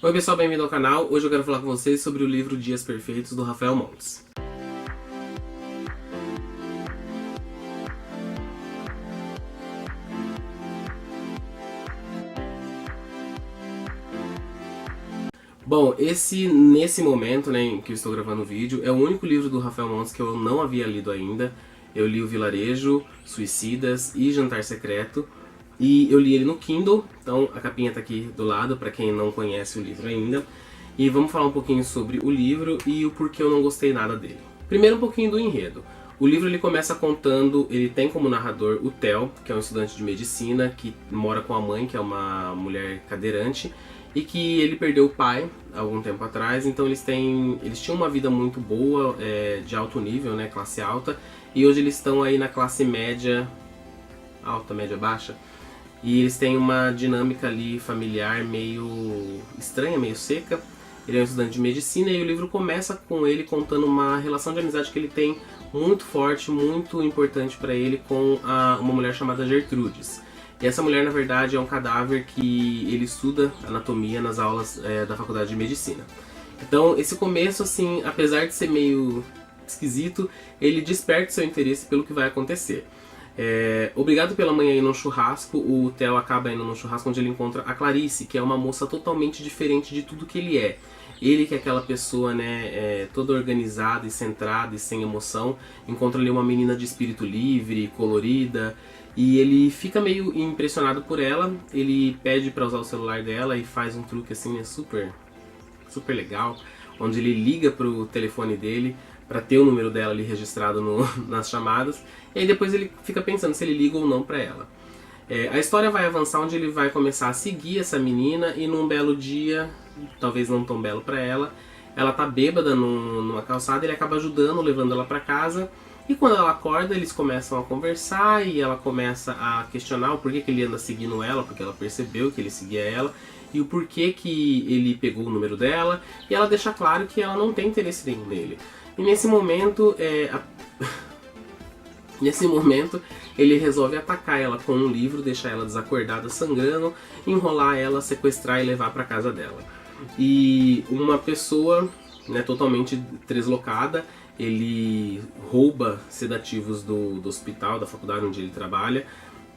Oi pessoal, bem-vindo ao canal. Hoje eu quero falar com vocês sobre o livro Dias Perfeitos, do Rafael Montes. Bom, nesse momento, né, em que eu estou gravando o vídeo, é o único livro do Rafael Montes que eu não havia lido ainda. Eu li o Vilarejo, Suicidas e Jantar Secreto. E eu li ele no Kindle, então a capinha tá aqui do lado, para quem não conhece o livro ainda. E vamos falar um pouquinho sobre o livro e o porquê eu não gostei nada dele. Primeiro um pouquinho do enredo. O livro ele começa contando, ele tem como narrador o Theo, que é um estudante de medicina, que mora com a mãe, que é uma mulher cadeirante, e que ele perdeu o pai há algum tempo atrás, então eles tinham uma vida muito boa, de alto nível, né, classe alta, e hoje eles estão aí na classe média, alta, média, baixa. E eles têm uma dinâmica ali familiar meio estranha, meio seca. Ele é um estudante de medicina e o livro começa com ele contando uma relação de amizade que ele tem muito forte, muito importante para ele com uma mulher chamada Gertrudes. E essa mulher, na verdade, é um cadáver que ele estuda anatomia nas aulas da faculdade de medicina. Então, esse começo, assim, apesar de ser meio esquisito, ele desperta seu interesse pelo que vai acontecer. Obrigado pela manhã ir num churrasco, o Theo acaba indo num churrasco onde ele encontra a Clarice, que é uma moça totalmente diferente de tudo que ele é. Ele, que é aquela pessoa, né, toda organizada e centrada e sem emoção, encontra ali uma menina de espírito livre, colorida, e ele fica meio impressionado por ela. Ele pede para usar o celular dela e faz um truque assim, super legal, onde ele liga pro telefone dele para ter o número dela ali registrado nas chamadas, e aí depois ele fica pensando se ele liga ou não para ela. A história vai avançar onde ele vai começar a seguir essa menina e num belo dia, talvez não tão belo para ela tá bêbada numa calçada, ele acaba ajudando, levando ela para casa, e quando ela acorda eles começam a conversar e ela começa a questionar o porquê que ele anda seguindo ela, porque ela percebeu que ele seguia ela, e o porquê que ele pegou o número dela, e ela deixa claro que ela não tem interesse nenhum nele. E nesse momento, ele resolve atacar ela com um livro, deixar ela desacordada, sangrando, enrolar ela, sequestrar e levar para casa dela. E uma pessoa, né, totalmente deslocada, ele rouba sedativos do hospital, da faculdade onde ele trabalha,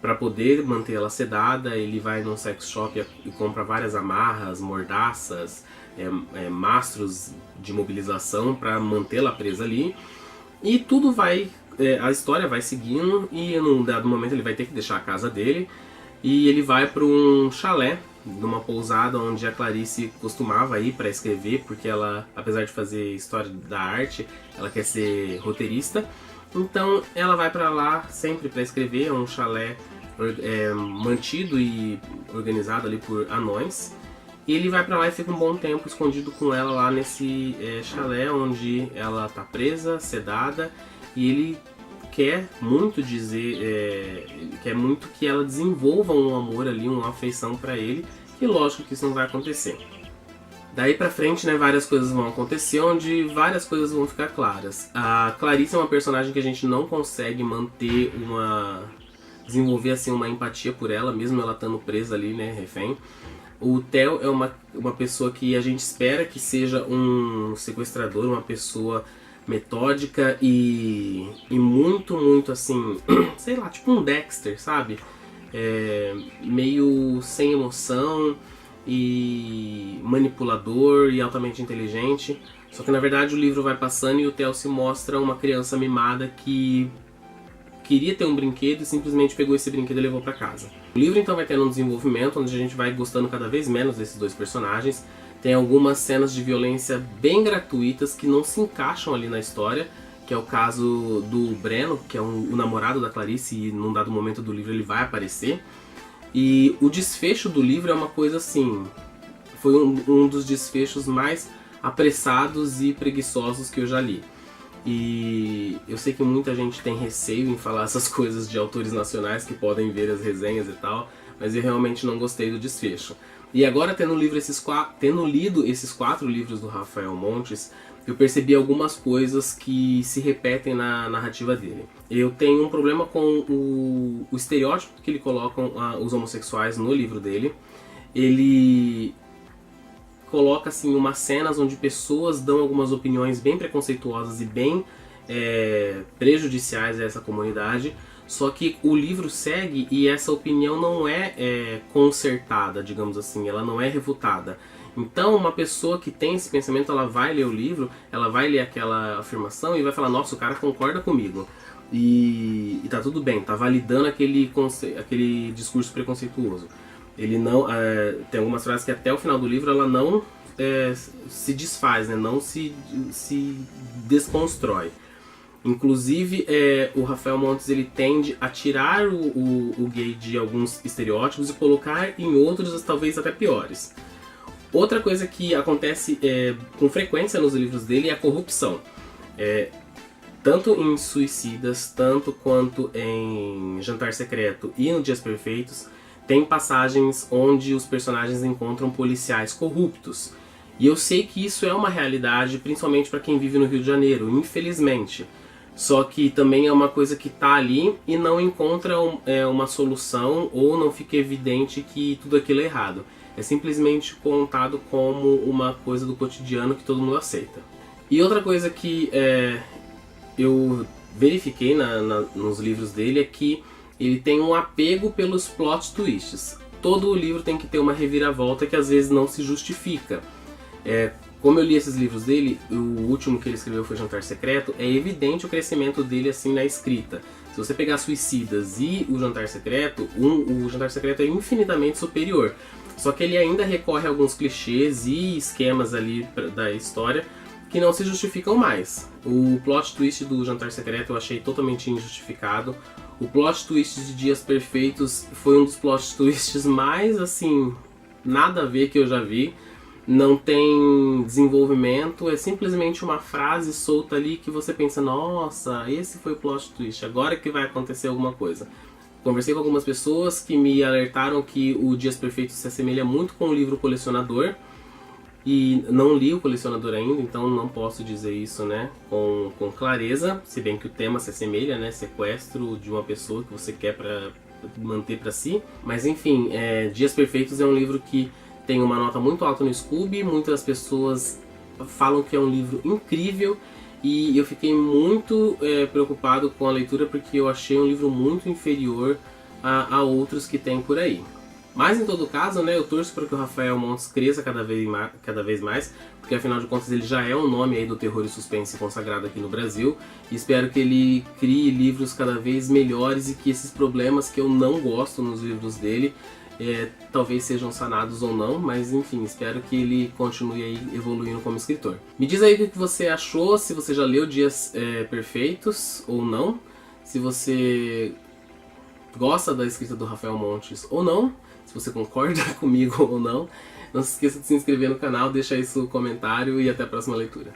para poder manter ela sedada. Ele vai num sex shop e compra várias amarras, mordaças, mastros de mobilização para mantê-la presa ali. E tudo vai, a história vai seguindo, e num dado momento ele vai ter que deixar a casa dele e ele vai para um chalé, numa pousada onde a Clarice costumava ir para escrever, porque ela, apesar de fazer história da arte, ela quer ser roteirista. Então ela vai para lá sempre para escrever. É um chalé mantido e organizado ali por anões. E ele vai pra lá e fica um bom tempo escondido com ela lá nesse chalé onde ela tá presa, sedada, e ele quer muito quer muito que ela desenvolva um amor ali, uma afeição pra ele, e lógico que isso não vai acontecer. Daí pra frente, né, várias coisas vão acontecer, onde várias coisas vão ficar claras. A Clarice é uma personagem que a gente não consegue desenvolver assim uma empatia por ela, mesmo ela estando presa ali, né, refém. O Theo é uma pessoa que a gente espera que seja um sequestrador, uma pessoa metódica e muito assim, sei lá, tipo um Dexter, sabe? Meio sem emoção e manipulador e altamente inteligente. Só que na verdade o livro vai passando e o Theo se mostra uma criança mimada que queria ter um brinquedo e simplesmente pegou esse brinquedo e levou para casa. O livro então vai tendo um desenvolvimento onde a gente vai gostando cada vez menos desses dois personagens. Tem algumas cenas de violência bem gratuitas que não se encaixam ali na história, que é o caso do Breno, que é o namorado da Clarice, e num dado momento do livro ele vai aparecer. E o desfecho do livro é uma coisa assim, foi um dos desfechos mais apressados e preguiçosos que eu já li. E eu sei que muita gente tem receio em falar essas coisas de autores nacionais que podem ver as resenhas e tal, mas eu realmente não gostei do desfecho. E agora, tendo lido esses 4 livros do Rafael Montes, eu percebi algumas coisas que se repetem na narrativa dele. Eu tenho um problema com o estereótipo que ele coloca os homossexuais no livro dele. Ele coloca assim umas cenas onde pessoas dão algumas opiniões bem preconceituosas e bem prejudiciais a essa comunidade. Só que o livro segue e essa opinião não é consertada, digamos assim, ela não é refutada. Então uma pessoa que tem esse pensamento, ela vai ler o livro, ela vai ler aquela afirmação e vai falar, nossa, o cara concorda comigo. E tá tudo bem, tá validando aquele discurso preconceituoso. Ele não, tem algumas frases que até o final do livro ela não se desfaz, né? Não se desconstrói. Inclusive, o Rafael Montes ele tende a tirar o gay de alguns estereótipos e colocar em outros, talvez até piores. Outra coisa que acontece com frequência nos livros dele é a corrupção. Tanto em Suicidas, tanto quanto em Jantar Secreto e no Dias Perfeitos, tem passagens onde os personagens encontram policiais corruptos. E eu sei que isso é uma realidade, principalmente para quem vive no Rio de Janeiro, infelizmente. Só que também é uma coisa que está ali e não encontra uma solução ou não fica evidente que tudo aquilo é errado. É simplesmente contado como uma coisa do cotidiano que todo mundo aceita. E outra coisa que eu verifiquei nos livros dele é que ele tem um apego pelos plot twists. Todo o livro tem que ter uma reviravolta que às vezes não se justifica. Como eu li esses livros dele, o último que ele escreveu foi Jantar Secreto, é evidente o crescimento dele assim na escrita. Se você pegar Suicidas e o Jantar Secreto, o Jantar Secreto é infinitamente superior. Só que ele ainda recorre a alguns clichês e esquemas ali da história que não se justificam mais. O plot twist do Jantar Secreto eu achei totalmente injustificado. O plot twist de Dias Perfeitos foi um dos plot twists mais, assim, nada a ver que eu já vi. Não tem desenvolvimento, é simplesmente uma frase solta ali que você pensa, nossa, esse foi o plot twist, agora que vai acontecer alguma coisa. Conversei com algumas pessoas que me alertaram que o Dias Perfeitos se assemelha muito com o livro Colecionador, e não li o Colecionador ainda, então não posso dizer isso, né, com clareza, se bem que o tema se assemelha, né, sequestro de uma pessoa que você quer manter para si. Mas enfim, Dias Perfeitos é um livro que tem uma nota muito alta no Scooby, muitas pessoas falam que é um livro incrível e eu fiquei muito preocupado com a leitura porque eu achei um livro muito inferior a outros que tem por aí. Mas em todo caso, né, eu torço para que o Rafael Montes cresça cada vez mais, porque afinal de contas ele já é um nome aí do terror e suspense consagrado aqui no Brasil, e espero que ele crie livros cada vez melhores e que esses problemas que eu não gosto nos livros dele talvez sejam sanados ou não, mas enfim, espero que ele continue aí evoluindo como escritor. Me diz aí o que você achou, se você já leu Dias Perfeitos ou não, se você gosta da escrita do Rafael Montes ou não, se você concorda comigo ou não. Não se esqueça de se inscrever no canal, deixa aí seu comentário e até a próxima leitura.